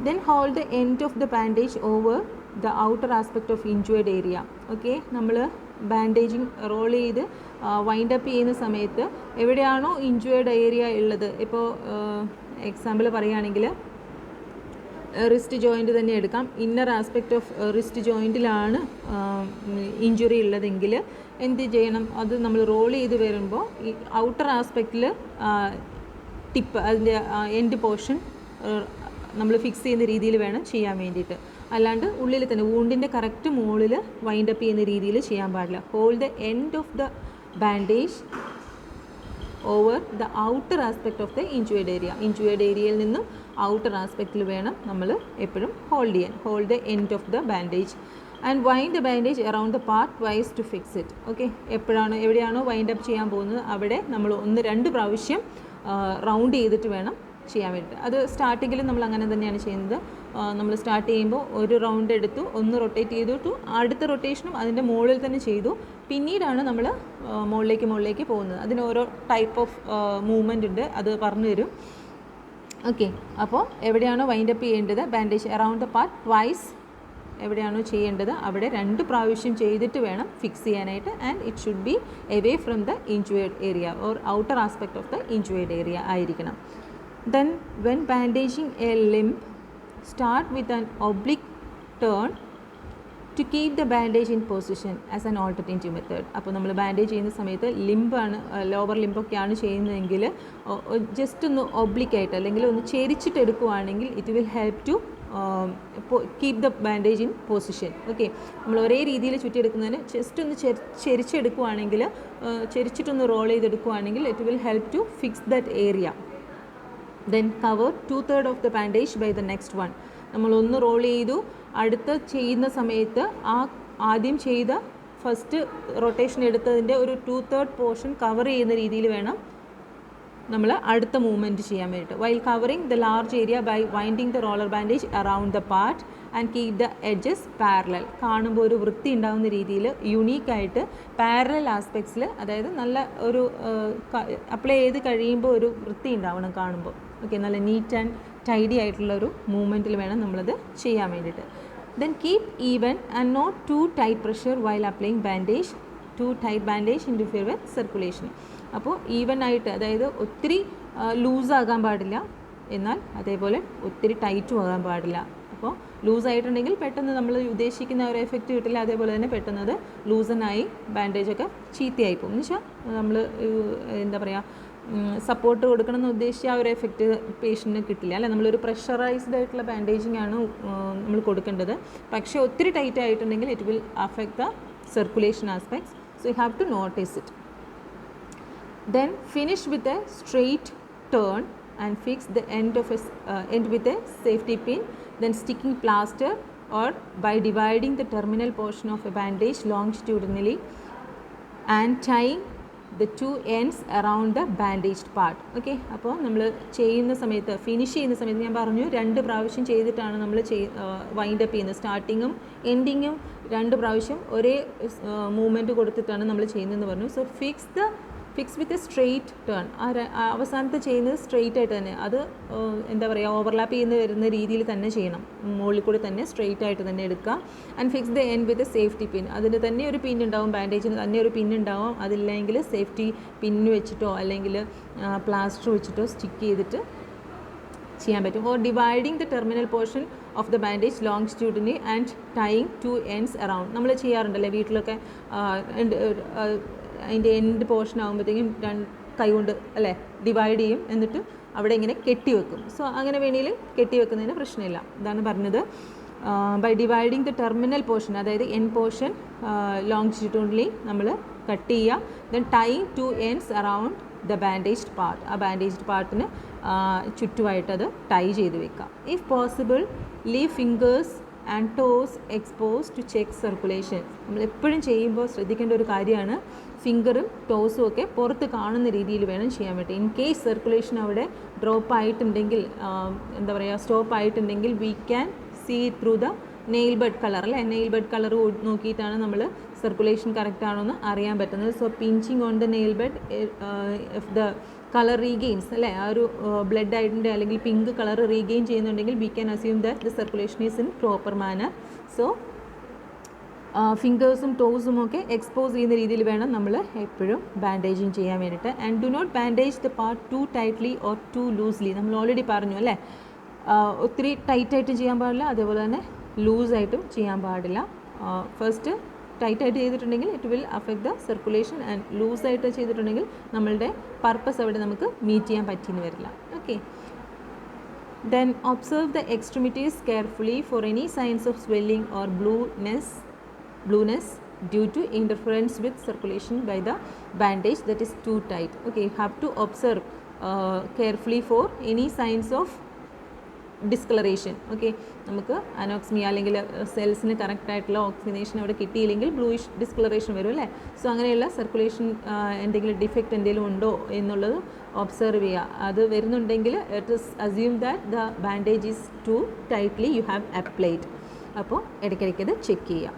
Then hold the end of the bandage over the outer aspect of injured area. Okay, നമ്മൾ ബാൻഡേജിങ് റോൾ ചെയ്ത് വൈൻഡ് അപ്പ് ചെയ്യുന്ന സമയത്ത് എവിടെയാണോ ഇൻജുവേർഡ് ഏരിയ ഉള്ളത്, ഇപ്പോൾ എക്സാമ്പിൾ പറയുകയാണെങ്കിൽ റിസ്റ്റ് ജോയിൻറ്റ് തന്നെ എടുക്കാം. ഇന്നർ ആസ്പെക്റ്റ് ഓഫ് റിസ്റ്റ് ജോയിൻറ്റിലാണ് ഇഞ്ചുറി ഉള്ളതെങ്കിൽ എന്ത് ചെയ്യണം, അത് നമ്മൾ റോൾ ചെയ്ത് വരുമ്പോൾ ഈ ഔട്ടർ ആസ്പെക്റ്റിൽ ടിപ്പ്, അതിൻ്റെ എൻഡ് പോർഷൻ നമ്മൾ ഫിക്സ് ചെയ്യുന്ന രീതിയിൽ വേണം ചെയ്യാൻ വേണ്ടിയിട്ട്. അല്ലാണ്ട് ഉള്ളിൽ തന്നെ വൂണ്ടിൻ്റെ കറക്റ്റ് മുകളിൽ വൈൻഡ് അപ്പ് ചെയ്യുന്ന രീതിയിൽ ചെയ്യാൻ പാടില്ല. Hold the end of the bandage over the outer aspect of the injured area. Injured ഏരിയയിൽ നിന്നും ഔട്ടർ ആസ്പെക്റ്റിൽ വേണം നമ്മൾ എപ്പോഴും ഹോൾഡ് ചെയ്യാൻ. Hold the end of the bandage and wind the bandage around the part twice to fix it. Okay, എവിടെയാണോ വൈൻഡ് അപ്പ് ചെയ്യാൻ പോകുന്നത് അവിടെ നമ്മൾ 1-2 പ്രാവശ്യം റൗണ്ട് ചെയ്തിട്ട് വേണം ചെയ്യാൻ വേണ്ടിയിട്ട്. അത് സ്റ്റാർട്ടിങ്ങിൽ നമ്മൾ അങ്ങനെ തന്നെയാണ് ചെയ്യുന്നത്. നമ്മൾ സ്റ്റാർട്ട് ചെയ്യുമ്പോൾ ഒരു റൗണ്ട് എടുത്തു, ഒന്ന് റൊട്ടേറ്റ് ചെയ്തിട്ടു, അടുത്ത റൊട്ടേഷനും അതിൻ്റെ മുകളിൽ തന്നെ ചെയ്തു. പിന്നീടാണ് നമ്മൾ മുകളിലേക്ക് പോകുന്നത്. അതിന് ഓരോ ടൈപ്പ് ഓഫ് മൂവ്മെൻ്റ് ഉണ്ട്, അത് പറഞ്ഞു തരും. ഓക്കെ, അപ്പോൾ എവിടെയാണോ വൈൻഡ് അപ്പ് ചെയ്യേണ്ടത് bandage around the part twice, എവിടെയാണോ ചെയ്യേണ്ടത് അവിടെ 2 പ്രാവശ്യം ചെയ്തിട്ട് വേണം ഫിക്സ് ചെയ്യാനായിട്ട്. And it should be away from the injured area or outer aspect of the injured area ആയിരിക്കണം. Then when bandaging a limb, start with an oblique turn to keep the bandage in position as an alternative method. അപ്പോൾ നമ്മൾ ബാൻഡേജ് ചെയ്യുന്ന സമയത്ത് ലിംബാണ്, ലോവർ ലിംബൊക്കെയാണ് ചെയ്യുന്നതെങ്കിൽ ജസ്റ്റ് ഒന്ന് ഒബ്ലിക്കായിട്ട് അല്ലെങ്കിൽ ഒന്ന് ചെരിച്ചിട്ട് എടുക്കുകയാണെങ്കിൽ it will help to keep the bandage in position. Okay, നമ്മൾ ഒരേ രീതിയിൽ ചുറ്റിയെടുക്കുന്നതിന് ജസ്റ്റ് ഒന്ന് ചെരിച്ചെടുക്കുകയാണെങ്കിൽ, ചെരിച്ചിട്ടൊന്ന് റോൾ ചെയ്തെടുക്കുകയാണെങ്കിൽ it will help to fix that area. Then cover 2/3 of the bandage by the next one. നമ്മളൊന്ന് റോൾ ചെയ്തു, അടുത്ത ചെയ്യുന്ന സമയത്ത് ആദ്യം ചെയ്ത ഫസ്റ്റ് റൊട്ടേഷൻ എടുത്തതിൻ്റെ ഒരു 2/3 പോർഷൻ കവർ ചെയ്യുന്ന രീതിയിൽ വേണം നമ്മൾ അടുത്ത മൂവ്മെൻറ്റ് ചെയ്യാൻ വേണ്ടിയിട്ട്. While covering the large area by winding the roller bandage around the part and keep the edges parallel. കാണുമ്പോൾ ഒരു വൃത്തി ഉണ്ടാകുന്ന രീതിയിൽ യുണീക്കായിട്ട് പാരലൽ ആസ്പെക്ട്സിൽ, അതായത് നല്ല ഒരു അപ്ലൈ ചെയ്ത് കഴിയുമ്പോൾ ഒരു വൃത്തി ഉണ്ടാവണം കാണുമ്പോൾ. ഓക്കെ, നല്ല നീറ്റ് ആൻഡ് ടൈഡി ആയിട്ടുള്ള ഒരു മൂവ്മെൻറ്റിൽ വേണം നമ്മളത് ചെയ്യാൻ വേണ്ടിയിട്ട്. Then keep even and not too tight pressure while applying bandage. Too tight bandage interfere with circulation. അപ്പോൾ ഈവൻ ആയിട്ട്, അതായത് ഒത്തിരി ലൂസാകാൻ പാടില്ല, എന്നാൽ അതേപോലെ ഒത്തിരി ടൈറ്റും ആകാൻ പാടില്ല. അപ്പോൾ ലൂസായിട്ടുണ്ടെങ്കിൽ പെട്ടെന്ന് നമ്മൾ ഉദ്ദേശിക്കുന്ന ഒരു എഫക്റ്റ് കിട്ടില്ല. അതേപോലെ തന്നെ പെട്ടെന്ന് അത് ലൂസനായി ബാൻഡേജൊക്കെ ചീത്തയായി പോകും. എന്ന് വെച്ചാൽ നമ്മൾ എന്താ പറയുക, സപ്പോർട്ട് കൊടുക്കണം എന്ന് ഉദ്ദേശിച്ച ആ ഒരു എഫക്റ്റ് പേഷ്യൻറ്റിന് കിട്ടില്ല അല്ലേ. നമ്മളൊരു പ്രഷറൈസ്ഡ് ആയിട്ടുള്ള ബാൻഡേജിങ് ആണ് നമ്മൾ കൊടുക്കേണ്ടത്. പക്ഷേ ഒത്തിരി ടൈറ്റ് ആയിട്ടുണ്ടെങ്കിൽ it will affect the circulation aspects. So you have to notice it. Then finish with a straight turn and fix the end with a safety pin. Then sticking plaster or by dividing the terminal portion of a bandage longitudinally and tying the 2 ends around the bandaged part. Okay, അപ്പോൾ നമ്മൾ ചെയ്യുന്ന സമയത്ത്, ഫിനിഷ് ചെയ്യുന്ന സമയത്ത് ഞാൻ പറഞ്ഞു 2 പ്രാവശ്യം ചെയ്തിട്ടാണ് നമ്മൾ വൈൻഡ് അപ്പ് ചെയ്യുന്നത്. സ്റ്റാർട്ടിങ്ങും എൻഡിങ്ങും 2 പ്രാവശ്യം ഒരേ മൂവ്മെൻറ്റ് കൊടുത്തിട്ടാണ് നമ്മൾ ചെയ്യുന്നതെന്ന് പറഞ്ഞു. So fix with a straight turn. അവസാനത്തെ ചെയ്യുന്നത് സ്ട്രെയിറ്റ് ആയിട്ട് തന്നെ, അത് എന്താ പറയുക, ഓവർലാപ്പ് വരുന്ന രീതിയിൽ തന്നെ ചെയ്യണം. മുകളിൽ കൂടി തന്നെ സ്ട്രെയിറ്റ് ആയിട്ട് തന്നെ എടുക്കുക. And fix the end with a safety pin. അതിന് തന്നെ ഒരു പിൻ ഉണ്ടാവും, ബാൻഡേജിന് തന്നെ ഒരു പിൻ ഉണ്ടാവും. അതില്ലെങ്കിൽ സേഫ്റ്റി പിന്ന് വെച്ചിട്ടോ അല്ലെങ്കിൽ പ്ലാസ്റ്റർ വെച്ചിട്ടോ സ്റ്റിക്ക് ചെയ്തിട്ട് ചെയ്യാൻ പറ്റും. Or dividing the terminal portion of the bandage longitudinally and tying 2 ends around. നമ്മൾ ചെയ്യാറുണ്ടല്ലേ വീട്ടിലൊക്കെ, അതിൻ്റെ എൻഡ് പോർഷൻ ആകുമ്പോഴത്തേക്കും കൈ കൊണ്ട് അല്ലേ ഡിവൈഡ് ചെയ്യും, എന്നിട്ട് അവിടെ ഇങ്ങനെ കെട്ടി വെക്കും. സോ അങ്ങനെ വേണമെങ്കിൽ കെട്ടി വെക്കുന്നതിന് പ്രശ്നമില്ല. ഇതാണ് പറഞ്ഞത്. By dividing the terminal portion, അതായത് എൻ പോർഷൻ ലോങ്സ്റ്റ്യൂഡിനലി നമ്മൾ കട്ട് ചെയ്യുക. Then tying 2 ends around the bandaged part. ആ ബാൻഡേജ്ഡ് പാർട്ടിന് ചുറ്റുമായിട്ടത് ടൈ ചെയ്ത് വെക്കുക. If possible leave fingers and toes expose to check circulation. നമ്മൾ എപ്പോഴും ചെയ്യുമ്പോൾ ശ്രദ്ധിക്കേണ്ട ഒരു കാര്യമാണ്, ഫിംഗറും ടോസും ഒക്കെ പുറത്ത് കാണുന്ന രീതിയിൽ വേണം ചെയ്യാൻ വേണ്ടി. ഇൻ കേസ് സർക്കുലേഷൻ അവിടെ ഡ്രോപ്പ് ആയിട്ടുണ്ടെങ്കിൽ, എന്താ പറയുക, സ്റ്റോപ്പ് ആയിട്ടുണ്ടെങ്കിൽ we can see through the nail bed colour അല്ലേ. നെയിൽ ബഡ് കളർ നോക്കിയിട്ടാണ് നമ്മൾ സർക്കുലേഷൻ കറക്റ്റ് ആണോ എന്ന് അറിയാൻ പറ്റുന്നത്. So pinching on the nail bed if the colour regains അല്ലേ, ആ ഒരു ബ്ലഡ് ആയിട്ടുണ്ട് അല്ലെങ്കിൽ പിങ്ക് കളർ റീഗെയിൻ ചെയ്യുന്നുണ്ടെങ്കിൽ we can assume that the circulation is in proper manner. So ഫിംഗേഴ്സും ടോസും ഒക്കെ എക്സ്പോസ് ചെയ്യുന്ന രീതിയിൽ വേണം നമ്മൾ എപ്പോഴും ബാൻഡേജിങ് ചെയ്യാൻ വേണ്ടിയിട്ട്. And do not bandage the part too tightly or too loosely. നമ്മൾ ഓൾറെഡി പറഞ്ഞു അല്ലേ, ഒത്തിരി ടൈറ്റായിട്ടും ചെയ്യാൻ പാടില്ല, അതേപോലെ തന്നെ ലൂസായിട്ടും ചെയ്യാൻ പാടില്ല. ഫസ്റ്റ് ടൈറ്റായിട്ട് ചെയ്തിട്ടുണ്ടെങ്കിൽ it will affect the circulation, and ലൂസായിട്ട് ചെയ്തിട്ടുണ്ടെങ്കിൽ നമ്മളുടെ പർപ്പസ് അവിടെ നമുക്ക് മീറ്റ് ചെയ്യാൻ പറ്റിയെന്ന് വരില്ല. Okay, then observe the extremities carefully for any signs of swelling or blueness due to interference with circulation by the bandage that is too tight. Okay, you have to observe carefully for any signs of discolouration. Okay, നമുക്ക് അനോക്സിമിയ അല്ലെങ്കിൽ സെൽസിന് കറക്റ്റായിട്ടുള്ള ഓക്സിജനേഷൻ അവിടെ കിട്ടിയില്ലെങ്കിൽ ബ്ലൂയിഷ് ഡിസ്കളറേഷൻ വരും അല്ലേ. സോ അങ്ങനെയുള്ള സർക്കുലേഷൻ എന്തെങ്കിലും ഡിഫക്റ്റ് എന്തെങ്കിലും ഉണ്ടോ എന്നുള്ളത് ഒബ്സർവ് ചെയ്യുക. അത് വരുന്നുണ്ടെങ്കിൽ it is assume that the bandage is too tightly you have applied. അപ്പോൾ ഇടയ്ക്കിടയ്ക്ക് അത് ചെക്ക് ചെയ്യുക.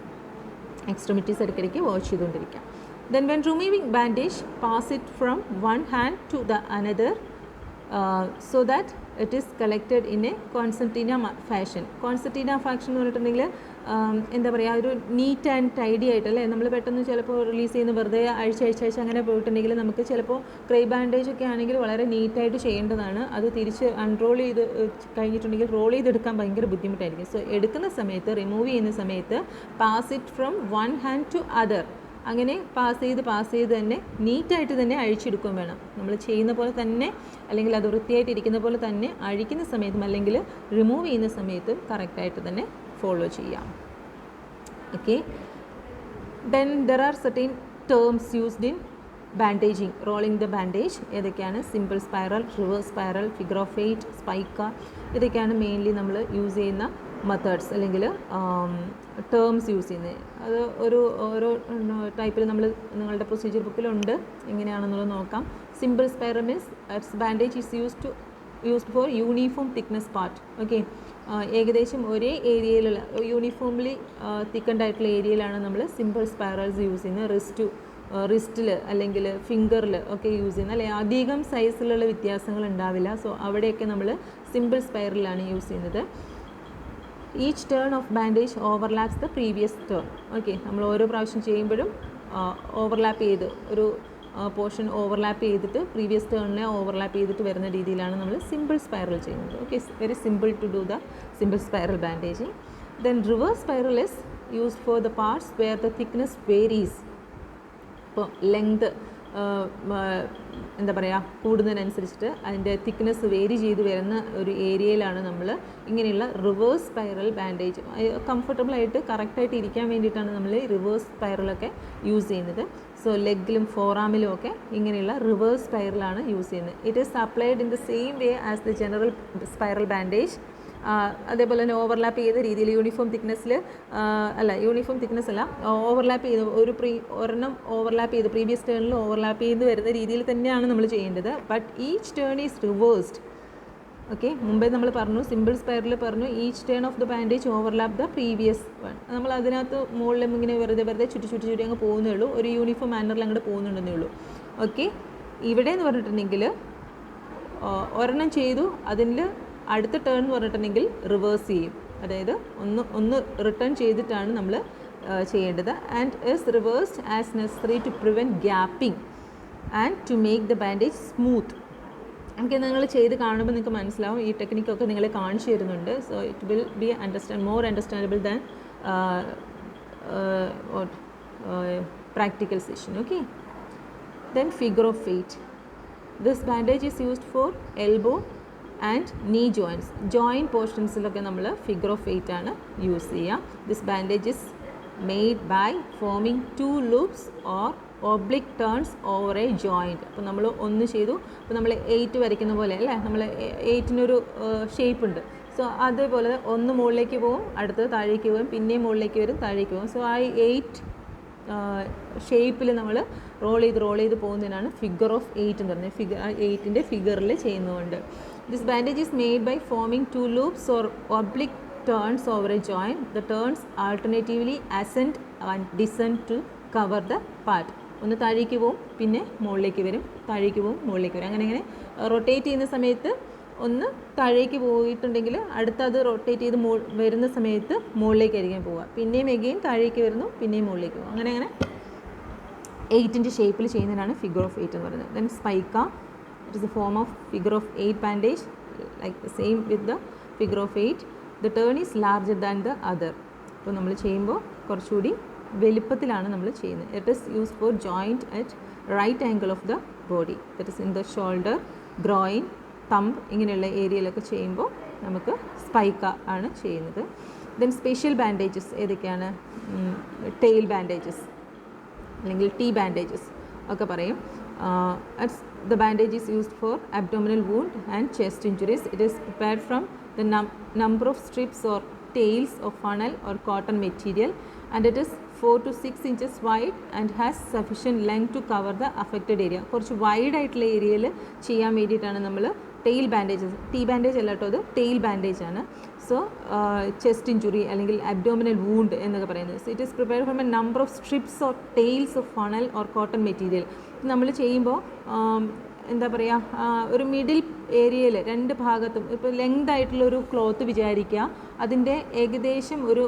എക്സ്ട്രിമിറ്റീസ് ഇടയ്ക്കിടയ്ക്ക് വാഷ് ചെയ്തുകൊണ്ടിരിക്കുക. Then when removing bandage, pass it from one hand to the another so that it is collected in a concertina fashion. Concertina fashion എന്ന് പറഞ്ഞിട്ടുണ്ടെങ്കിൽ എന്താ പറയുക, ഒരു നീറ്റ് ആൻഡ് ടൈഡി ആയിട്ടല്ലേ. നമ്മൾ പെട്ടെന്ന് ചിലപ്പോൾ റിലീസ് ചെയ്യുന്ന വെറുതെ അഴിച്ചഴിച്ചഴിച്ച് അങ്ങനെ പോയിട്ടുണ്ടെങ്കിൽ നമുക്ക് ചിലപ്പോൾ ക്രൈ ബാൻഡേജ് ഒക്കെ ആണെങ്കിൽ വളരെ നീറ്റായിട്ട് ചെയ്യേണ്ടതാണ്. അത് തിരിച്ച് അൺറോൾ ചെയ്ത് കഴിഞ്ഞിട്ടുണ്ടെങ്കിൽ റോൾ ചെയ്തെടുക്കാൻ ഭയങ്കര ബുദ്ധിമുട്ടായിരിക്കും. സോ എടുക്കുന്ന സമയത്ത്, റിമൂവ് ചെയ്യുന്ന സമയത്ത് pass it from one hand to other. അങ്ങനെ പാസ് ചെയ്ത് തന്നെ നീറ്റായിട്ട് തന്നെ അഴിച്ചെടുക്കുകയും വേണം. നമ്മൾ ചെയ്യുന്ന പോലെ തന്നെ, അല്ലെങ്കിൽ അത് വൃത്തിയായിട്ടിരിക്കുന്ന പോലെ തന്നെ അഴിക്കുന്ന സമയത്തും അല്ലെങ്കിൽ റിമൂവ് ചെയ്യുന്ന സമയത്തും കറക്റ്റായിട്ട് തന്നെ ഫോളോ ചെയ്യാം. Okay, then there are certain terms used in ബാൻഡേജിങ്, റോളിംഗ് ദ ബാൻഡേജ്. ഏതൊക്കെയാണ്? Simple spiral, reverse spiral, figure of 8, spica. ഇതൊക്കെയാണ് മെയിൻലി നമ്മൾ യൂസ് ചെയ്യുന്ന മെത്തേഡ്സ് അല്ലെങ്കിൽ ടേംസ് യൂസ് ചെയ്യുന്നത്. അത് ഓരോ ടൈപ്പിൽ നമ്മൾ നിങ്ങളുടെ പ്രൊസീജിയർ ബുക്കിലുണ്ട്, എങ്ങനെയാണെന്നുള്ളത് നോക്കാം. Simple spiral means bandage is used four uniform thickness part. Okay, ഏകദേശം ഒരേ ഏരിയയിലുള്ള യൂണിഫോംലി തിക്കൻഡ് ആയിട്ടുള്ള ഏരിയയിലാണ് നമ്മൾ സിമ്പിൾ സ്പൈറൽസ് യൂസ് ചെയ്യുന്നത്. റിസ്റ്റിൽ അല്ലെങ്കിൽ ഫിംഗറിൽ ഒക്കെ യൂസ് ചെയ്യുന്നത് അല്ലെ. അധികം സൈസിലുള്ള വ്യത്യാസങ്ങൾ ഉണ്ടാവില്ല. സോ അവിടെയൊക്കെ നമ്മൾ സിമ്പിൾ സ്പൈറലാണ് യൂസ് ചെയ്യുന്നത്. Each turn of bandage overlaps the previous turn. Okay, നമ്മൾ ഓരോ പ്രാവശ്യം ചെയ്യുമ്പോഴും ഓവർലാപ്പ് ചെയ്ത് ഒരു പോർഷൻ ഓവർലാപ്പ് ചെയ്തിട്ട് പ്രീവിയസ് ടേണിനെ ഓവർലാപ്പ് ചെയ്തിട്ട് വരുന്ന രീതിയിലാണ് നമ്മൾ സിമ്പിൾ സ്പൈറൽ ചെയ്യുന്നത്. Okay, very simple to do the simple spiral bandaging. Then reverse spiral is used for the parts where the thickness varies. ഇപ്പോൾ ലെങ്ത് എന്താ പറയുക കൂടുന്നതിനനുസരിച്ചിട്ട് അതിൻ്റെ തിക്നെസ് വേരി ചെയ്ത് വരുന്ന ഒരു ഏരിയയിലാണ് നമ്മൾ ഇങ്ങനെയുള്ള റിവേഴ്സ് സ്പൈറൽ ബാൻഡേജ് കംഫർട്ടബിളായിട്ട് കറക്റ്റായിട്ട് ഇരിക്കാൻ വേണ്ടിയിട്ടാണ് നമ്മൾ ഈ റിവേഴ്സ് സ്പൈറലൊക്കെ യൂസ് ചെയ്യുന്നത്. സോ ലെഗിലും ഫോറാമിലും ഒക്കെ ഇങ്ങനെയുള്ള റിവേഴ്സ് സ്പൈറലാണ് യൂസ് ചെയ്യുന്നത്. It is applied in the same way as the general spiral bandage. അതേപോലെ തന്നെ ഓവർലാപ്പ് ചെയ്ത രീതിയിൽ യൂണിഫോം തിക്നെസ് അല്ല, ഓവർലാപ്പ് ചെയ്ത് ഒരെണ്ണം ഓവർലാപ്പ് ചെയ്ത് പ്രീവിയസ് ടേണിൽ ഓവർലാപ്പ് ചെയ്ത് വരുന്ന രീതിയിൽ തന്നെയാണ് നമ്മൾ ചെയ്യേണ്ടത്. But each turn is reversed. Okay, മുമ്പേ നമ്മൾ പറഞ്ഞു, സിമ്പിൾ സ്പൈറൽ പറഞ്ഞു each turn of the bandage overlap the previous one. നമ്മൾ അതിനകത്ത് മുകളിലും ഇങ്ങനെ വെറുതെ ചുറ്റി അങ്ങ് പോകുന്നേ ഉള്ളൂ, ഒരു യൂണിഫോം മാനറിൽ അങ്ങോട്ട് പോകുന്നുണ്ടെന്നേ ഉള്ളൂ. ഓക്കെ, ഇവിടെ എന്ന് പറഞ്ഞിട്ടുണ്ടെങ്കിൽ ഒരെണ്ണം ചെയ്തു, അതിൽ അടുത്ത ടേൺ എന്ന് പറഞ്ഞിട്ടുണ്ടെങ്കിൽ റിവേഴ്സ് ചെയ്യും. അതായത് ഒന്ന് റിട്ടേൺ ചെയ്തിട്ടാണ് നമ്മൾ ചെയ്യേണ്ടത്. And is reversed as necessary to prevent gapping and to make the bandage smooth. Okay, നിങ്ങൾ ചെയ്ത് കാണുമ്പോൾ നിങ്ങൾക്ക് മനസ്സിലാവും. ഈ ടെക്നിക്കൊക്കെ നിങ്ങളെ കാണിച്ചു തരുന്നുണ്ട്. So it will be more understandable than practical session. Okay, then figure of 8. This bandage is used for elbow and knee joints. Joint പോർഷൻസിലൊക്കെ നമ്മൾ ഫിഗർ ഓഫ് 8 ആണ് യൂസ് ചെയ്യുക. This bandage is made by forming 2 loops or oblique turns over a joint. അപ്പോൾ നമ്മൾ ഒന്ന് ചെയ്തു, അപ്പോൾ നമ്മൾ 8 വരയ്ക്കുന്ന പോലെ അല്ലേ, നമ്മൾ 8-നൊരു ഷേപ്പ് ഉണ്ട്. സോ അതേപോലെ ഒന്ന് മുകളിലേക്ക് പോകും, അടുത്തത് താഴേക്ക് പോകും, പിന്നെയും മുകളിലേക്ക് വരും, താഴേക്ക് പോകും. സോ ആ 8 ഷേപ്പിൽ നമ്മൾ റോൾ ചെയ്ത് പോകുന്നതിനാണ് ഫിഗർ ഓഫ് 8 എന്ന് പറയുന്നത്. 8-ൻ്റെ ഫിഗറിൽ ചെയ്യുന്നതുകൊണ്ട്. This bandage is made by forming 2 loops or oblique turns over a joint. The turns alternatively ascend and descend to cover the part. ഒന്ന് താഴേക്ക് പോവും, പിന്നെ മുകളിലേക്ക് വരും, താഴേക്ക് പോവും, മുകളിലേക്ക് വരും. അങ്ങനെ റൊട്ടേറ്റ് ചെയ്യുന്ന സമയത്ത് ഒന്ന് താഴേക്ക് പോയിട്ടുണ്ടെങ്കിൽ അടുത്തത് റൊട്ടേറ്റ് ചെയ്ത് വരുന്ന സമയത്ത് മുകളിലേക്കായിരിക്കും പോവുക. പിന്നെയും എഗെയിൻ താഴേക്ക് വരുന്നു, പിന്നെയും മുകളിലേക്ക് പോകും. അങ്ങനെ 8-ൻ്റെ ഷേപ്പിൽ ചെയ്യുന്നതിനാണ് ഫിഗർ ഓഫ് 8 എന്ന് പറയുന്നത്. Then spica, it is a form of figure of 8 bandage like the same with the figure of 8. The turn is larger than the other. അപ്പോൾ നമ്മൾ ചെയ്യുമ്പോൾ കുറച്ചുകൂടി വലിപ്പത്തിലാണ് നമ്മൾ ചെയ്യുന്നത്. It is use for joint at right angle of the body. That is in the shoulder, groin, thumb ഇങ്ങനെയുള്ള ഏരിയയിലൊക്കെ ചെയ്യുമ്പോൾ നമുക്ക് സ്പൈക്ക ആണ് ചെയ്യുന്നത്. ദെൻ സ്പെഷ്യൽ ബാൻഡേജസ് ഏതൊക്കെയാണ്? ടെയിൽ ബാൻഡേജസ് അല്ലെങ്കിൽ ടീ ബാൻഡേജസ് ഒക്കെ പറയും. The bandage is used for abdominal wound and chest injuries. It is prepared from the number of strips or tails of funnel or cotton material, and it is 4 to 6 inches wide and has sufficient length to cover the affected area. കുറച്ച് വൈഡ് ആയിട്ടുള്ള ഏരിയയിൽ ചെയ്യാൻ വേണ്ടിയിട്ടാണ് നമ്മൾ ടെയിൽ ബാൻഡേജസ്, ടീ ബാൻഡേജ് അല്ല കേട്ടോ, അത് ടെയിൽ ബാൻഡേജ് ആണ്. സോ ചെസ്റ്റ് ഇഞ്ചുറി അല്ലെങ്കിൽ അബ്ഡോമിനൽ വൂണ്ട് എന്നൊക്കെ പറയുന്നത്. So it is prepared from A number of strips or tales of funnel or cotton material. നമ്മൾ ചെയ്യുമ്പോൾ എന്താ പറയുക, ഒരു മിഡിൽ ഏരിയയിൽ രണ്ട് ഭാഗത്തും ഇപ്പോൾ ലെങ്ത് ആയിട്ടുള്ളൊരു ക്ലോത്ത് വിചാരിക്കുക, അതിൻ്റെ ഏകദേശം ഒരു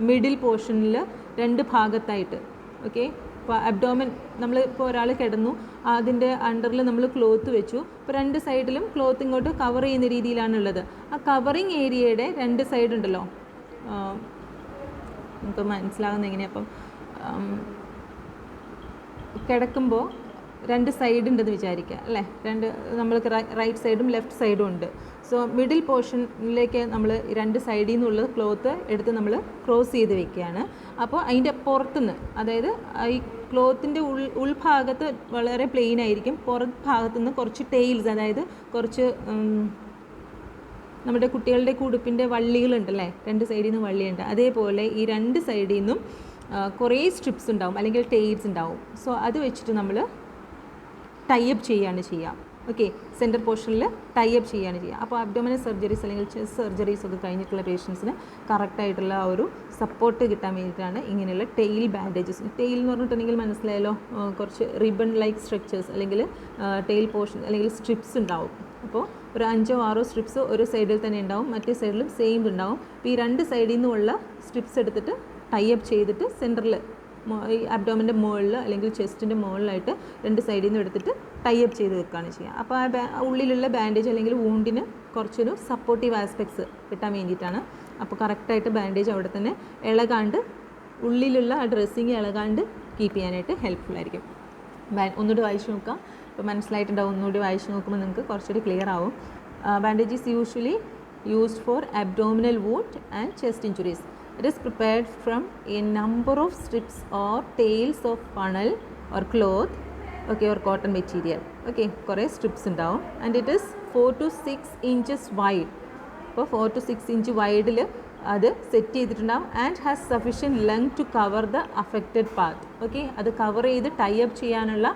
മിഡിൽ പോർഷനിൽ രണ്ട് ഭാഗത്തായിട്ട്, ഓക്കെ. ഇപ്പോൾ അബ്ഡോമൻ നമ്മൾ ഇപ്പോൾ ഒരാൾ കിടന്നു, അതിൻ്റെ അണ്ടറിൽ നമ്മൾ ക്ലോത്ത് വെച്ചു, ഇപ്പോൾ രണ്ട് സൈഡിലും ക്ലോത്ത് ഇങ്ങോട്ട് കവർ ചെയ്യുന്ന രീതിയിലാണുള്ളത്. ആ കവറിങ് ഏരിയയുടെ രണ്ട് സൈഡ് ഉണ്ടല്ലോ, നമുക്ക് മനസ്സിലാകുന്ന എങ്ങനെയാണ്. അപ്പം കിടക്കുമ്പോൾ രണ്ട് സൈഡ് ഉണ്ടെന്ന് വിചാരിക്കുക അല്ലേ, രണ്ട് നമ്മൾക്ക് റൈറ്റ് സൈഡും ലെഫ്റ്റ് സൈഡും ഉണ്ട്. സോ മിഡിൽ പോർഷനിലേക്ക് നമ്മൾ രണ്ട് സൈഡിൽ നിന്നുള്ള ക്ലോത്ത് എടുത്ത് നമ്മൾ ക്രോസ് ചെയ്ത് വെക്കുകയാണ്. അപ്പോൾ അതിൻ്റെ പുറത്തുനിന്ന്, അതായത് ഈ ക്ലോത്തിൻ്റെ ഉൾഭാഗത്ത് വളരെ പ്ലെയിൻ ആയിരിക്കും, പുറത്ത് ഭാഗത്തുനിന്ന് കുറച്ച് ടെയിൽസ്, അതായത് കുറച്ച് നമ്മുടെ കുട്ടികളുടെ ഉടുപ്പിൻ്റെ വള്ളികളുണ്ടല്ലേ, രണ്ട് സൈഡിൽ നിന്ന് വള്ളിയുണ്ട്, അതേപോലെ ഈ രണ്ട് സൈഡിൽ നിന്നും കുറേ സ്ട്രിപ്സ് ഉണ്ടാവും അല്ലെങ്കിൽ ടെയിൽസ് ഉണ്ടാവും. സോ അത് വെച്ചിട്ട് നമ്മൾ ടൈപ്പ് ചെയ്യുകയാണ് ചെയ്യുക. ഓക്കെ, സെൻറ്റർ പോർഷനിൽ ടൈപ്പ് ചെയ്യുകയാണ് ചെയ്യുക. അപ്പോൾ അബ്ഡോമിനൽ സർജറീസ് അല്ലെങ്കിൽ ചെസ്റ്റ് സർജറീസ് ഒക്കെ കഴിഞ്ഞിട്ടുള്ള പേഷ്യൻസിന് കറക്റ്റായിട്ടുള്ള ആ ഒരു സപ്പോർട്ട് കിട്ടാൻ വേണ്ടിയിട്ടാണ് ഇങ്ങനെയുള്ള ടെയിൽ ബാൻഡേജസ്. ടെയിൽ എന്ന് പറഞ്ഞിട്ടുണ്ടെങ്കിൽ മനസ്സിലായല്ലോ, കുറച്ച് റിബൺ ലൈക്ക് സ്ട്രക്ചേഴ്സ് അല്ലെങ്കിൽ ടെയിൽ പോർഷൻ അല്ലെങ്കിൽ സ്ട്രിപ്സ് ഉണ്ടാവും. അപ്പോൾ ഒരു 5 or 6 സ്ട്രിപ്സ് ഒരു സൈഡിൽ തന്നെ ഉണ്ടാവും, മറ്റേ സൈഡിലും സെയിം ഉണ്ടാവും. അപ്പോൾ ഈ രണ്ട് സൈഡിൽ നിന്നുള്ള സ്ട്രിപ്സ് എടുത്തിട്ട് ടൈപ്പ് ചെയ്തിട്ട് സെൻറ്ററിൽ ഈ അബ്ഡോമിൻ്റെ മുകളിൽ അല്ലെങ്കിൽ ചെസ്റ്റിൻ്റെ മുകളിലായിട്ട് രണ്ട് സൈഡിൽ നിന്ന് എടുത്തിട്ട് ടൈപ്പ് ചെയ്ത് വെക്കുകയാണ് ചെയ്യുക. അപ്പോൾ ആ ഉള്ളിലുള്ള ബാൻഡേജ് അല്ലെങ്കിൽ വൂണ്ടിന് കുറച്ചൊരു സപ്പോർട്ടീവ് ആസ്പെക്ട്സ് കിട്ടാൻ വേണ്ടിയിട്ടാണ്. അപ്പോൾ കറക്റ്റായിട്ട് ബാൻഡേജ് അവിടെ തന്നെ ഇളകാണ്ട്, ഉള്ളിലുള്ള ആ ഡ്രസ്സിങ് ഇളകാണ്ട് കീപ്പ് ചെയ്യാനായിട്ട് ഹെൽപ്ഫുൾ ആയിരിക്കും. ഒന്നുകൂടി വായിച്ച് നോക്കാം, ഇപ്പോൾ മനസ്സിലായിട്ടുണ്ടാവും. ഒന്നുകൂടി വായിച്ച് നോക്കുമ്പോൾ നിങ്ങൾക്ക് കുറച്ചുകൂടി ക്ലിയർ ആവും. Bandage is usually used for abdominal wound and chest injuries. It is prepared from a number of strips or tails of funnel or cloth, okay, or cotton material. Okay, കുറേ സ്ട്രിപ്സ് ഉണ്ടാവും. And it is 4 to 6 inches wide. അപ്പോൾ 4 to 6 inch വൈഡിൽ അത് സെറ്റ് ചെയ്തിട്ടുണ്ടാവും. And has sufficient length to cover the affected part. Okay, അത് കവർ ചെയ്ത് ടൈപ്പ് ചെയ്യാനുള്ള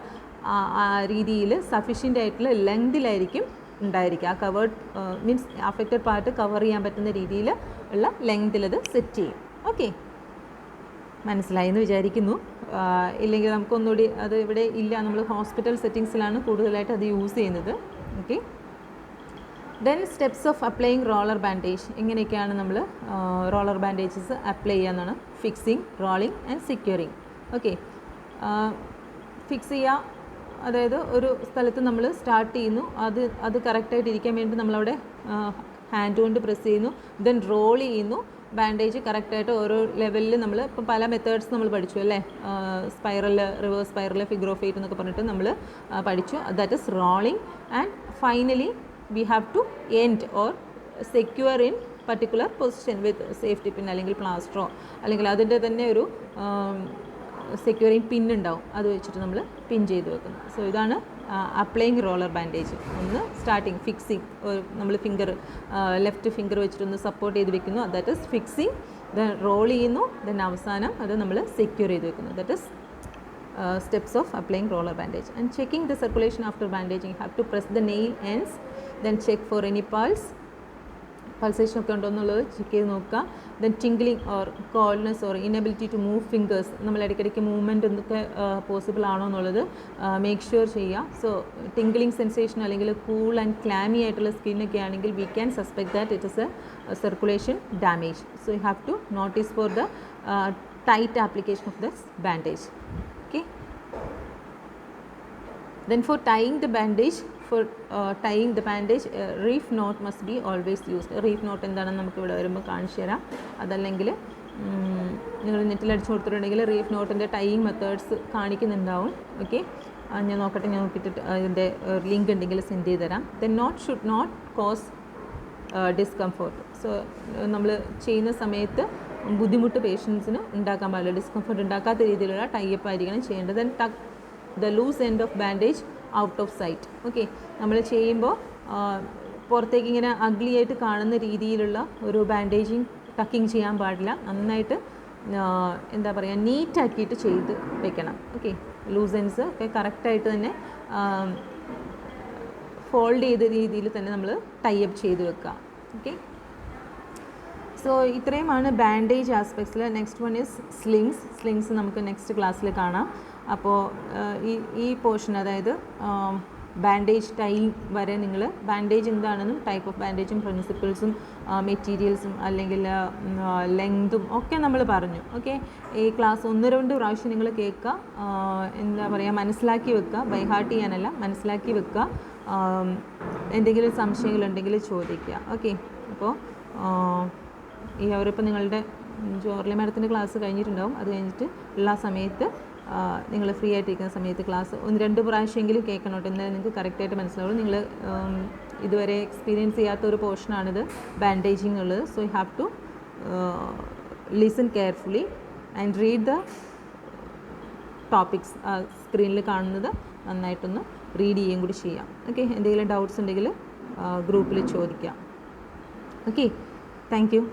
രീതിയിൽ സഫിഷ്യൻ്റ് ആയിട്ടുള്ള ലെങ്തിലായിരിക്കും ഉണ്ടായിരിക്കുക. ആ covered means affected part cover ചെയ്യാൻ പറ്റുന്ന രീതിയിൽ ഉള്ള ലെങ്തിലത് സെറ്റ് ചെയ്യും. ഓക്കെ, മനസ്സിലായി എന്ന് വിചാരിക്കുന്നു. ഇല്ലെങ്കിൽ നമുക്കൊന്നുകൂടി അത് ഇവിടെ ഇല്ല, നമ്മൾ ഹോസ്പിറ്റൽ സെറ്റിങ്സിലാണ് കൂടുതലായിട്ട് അത് യൂസ് ചെയ്യുന്നത്. Okay, then steps of applying roller bandage. എങ്ങനെയൊക്കെയാണ് നമ്മൾ റോളർ ബാൻഡേജസ് അപ്ലൈ ചെയ്യാമെന്നാണ്. Fixing, rolling and securing. Okay, fix ചെയ്യുക, അതായത് ഒരു സ്ഥലത്ത് നമ്മൾ സ്റ്റാർട്ട് ചെയ്യുന്നു, അത് കറക്റ്റായിട്ട് ഇരിക്കാൻ വേണ്ടി നമ്മളവിടെ ഹാൻഡ് കൊണ്ട് പ്രസ് ചെയ്യുന്നു. ദെൻ റോൾ ചെയ്യുന്നു. ബാൻഡേജ് കറക്റ്റായിട്ട് ഓരോ ലെവലിൽ നമ്മൾ ഇപ്പം പല മെത്തേഡ്സ് നമ്മൾ പഠിച്ചു അല്ലേ, spiral, reverse spiral, figure of 8 എന്നൊക്കെ പറഞ്ഞിട്ട് നമ്മൾ പഠിച്ചു. That is rolling. And finally we have to end or secure in particular position with safety pin അല്ലെങ്കിൽ പ്ലാസ്റ്ററോ അല്ലെങ്കിൽ അതിൻ്റെ തന്നെ ഒരു സെക്യൂറിങ് പിൻ ഉണ്ടാവും, അത് വെച്ചിട്ട് നമ്മൾ പിൻ ചെയ്ത് വെക്കുന്നു. സോ ഇതാണ് അപ്ലൈയിങ് റോളർ ബാൻഡേജ്. ഒന്ന് സ്റ്റാർട്ടിങ് ഫിക്സിങ്, നമ്മൾ ഫിംഗർ ലെഫ്റ്റ് ഫിംഗർ വെച്ചിട്ടൊന്ന് സപ്പോർട്ട് ചെയ്ത് വെക്കുന്നു, that is fixing. Then roll ചെയ്യുന്നു, ദെൻ അവസാനം അത് നമ്മൾ സെക്യൂർ ചെയ്ത് വെക്കുന്നു. That is steps of applying roller bandage. And checking the circulation after bandaging, you have to press the nail ends, then check for any pulsation ഒക്കെ ഉണ്ടോ എന്നുള്ളത് ചെക്ക് ചെയ്ത് നോക്കുക. Then tingling or coldness or inability to move fingers, നമ്മൾ ഇടയ്ക്കിടയ്ക്ക് മൂവ്മെൻറ്റ് എന്തൊക്കെ പോസിബിൾ ആണോ എന്നുള്ളത് മേക്ക് ഷുവർ ചെയ്യുക. സോ ടിംഗ്ലിംഗ് സെൻസേഷൻ അല്ലെങ്കിൽ കൂൾ ആൻഡ് ക്ലാമി ആയിട്ടുള്ള സ്കിന്നൊക്കെ ആണെങ്കിൽ we can suspect that it is a circulation damage. So you have to notice for the tight application of the bandage. Okay, then for tying the bandage, reef knot must be always used. reef knot എന്താണെന്ന് നമുക്ക് ഇവിടെ വരുമ്പോൾ കാണിച്ചു തരാം. അതല്ലെങ്കിൽ നിങ്ങൾ നെറ്റിൽ അടിച്ചു കൊടുത്തിട്ടുണ്ടെങ്കിൽ റീഫ് നോട്ടിൻ്റെ ടൈയിങ് മെത്തേഡ്സ് കാണിക്കുന്നുണ്ടാവും. ഓക്കെ, ഞാൻ നോക്കട്ടെ, ഞാൻ നോക്കിയിട്ട് അതിൻ്റെ ലിങ്ക് ഉണ്ടെങ്കിൽ സെൻഡ് ചെയ്ത് തരാം. Then not should not cause discomfort. So നമ്മൾ ചെയ്യുന്ന സമയത്ത് ബുദ്ധിമുട്ട് പേഷ്യൻസിന് ഉണ്ടാക്കാൻ പാടില്ല, ഡിസ്കംഫർട്ട് ഉണ്ടാക്കാത്ത രീതിയിലുള്ള ടൈപ്പ് ആയിരിക്കണം ചെയ്യേണ്ടത്. Then tuck the loose end of bandage out of sight. Okay, നമ്മൾ ചെയ്യുമ്പോൾ പുറത്തേക്ക് ഇങ്ങനെ അഗ്ലി ആയിട്ട് കാണുന്ന രീതിയിലുള്ള ഒരു ബാൻഡേജിങ് ടക്കിങ് ചെയ്യാൻ പാടില്ല. നന്നായിട്ട് എന്താ പറയുക, നീറ്റാക്കിയിട്ട് ചെയ്ത് വെക്കണം. ഓക്കെ, ലൂസൻസ് ഒക്കെ കറക്റ്റായിട്ട് തന്നെ ഫോൾഡ് ചെയ്ത രീതിയിൽ തന്നെ നമ്മൾ ടൈ അപ്പ് ചെയ്ത് വെക്കുക. ഓക്കെ, സോ ഇത്രയുമാണ് ബാൻഡേജ് ആസ്പെക്ട്സിൽ. നെക്സ്റ്റ് വൺ ഈസ് സ്ലിങ്സ് നമുക്ക് നെക്സ്റ്റ് ക്ലാസ്സിൽ കാണാം. അപ്പോൾ ഈ പോർഷൻ, അതായത് ബാൻഡേജ് ടൈം വരെ നിങ്ങൾ ബാൻഡേജ് എന്താണെന്നും ടൈപ്പ് ഓഫ് ബാൻഡേജും പ്രിൻസിപ്പിൾസും മെറ്റീരിയൽസും അല്ലെങ്കിൽ ലെങ്തും ഒക്കെ നമ്മൾ പറഞ്ഞു. ഓക്കെ, ഈ ക്ലാസ് 1-2 പ്രാവശ്യം നിങ്ങൾ കേൾക്കുക, എന്താ പറയുക, മനസ്സിലാക്കി വെക്കുക. ബൈ ഹാർട്ട് ചെയ്യാനല്ല, മനസ്സിലാക്കി വെക്കുക. എന്തെങ്കിലും സംശയങ്ങളുണ്ടെങ്കിൽ ചോദിക്കുക. ഓക്കെ, അപ്പോൾ ഈ അവരിപ്പോൾ നിങ്ങളുടെ ജോർലി മാഡത്തിൻ്റെ ക്ലാസ് കഴിഞ്ഞിട്ടുണ്ടാവും. അത് കഴിഞ്ഞിട്ട് ഉള്ള സമയത്ത് നിങ്ങൾ ഫ്രീ ആയിട്ടിരിക്കുന്ന സമയത്ത് ക്ലാസ് 1-2 പ്രാവശ്യമെങ്കിലും കേൾക്കണം കേട്ടോ. എന്നാലും നിങ്ങൾക്ക് കറക്റ്റായിട്ട് മനസ്സിലാവുള്ളൂ. നിങ്ങൾ ഇതുവരെ എക്സ്പീരിയൻസ് ചെയ്യാത്ത ഒരു പോർഷനാണിത്, ബാൻഡേജിങ് ഉള്ളത്. So you have to listen carefully and read the topics. സ്ക്രീനിൽ കാണുന്നത് നന്നായിട്ടൊന്ന് റീഡ് ചെയ്യുകയും കൂടി ചെയ്യാം. ഓക്കെ, എന്തെങ്കിലും ഡൗട്ട്സ് ഉണ്ടെങ്കിൽ ഗ്രൂപ്പിൽ ചോദിക്കാം. Okay, thank you.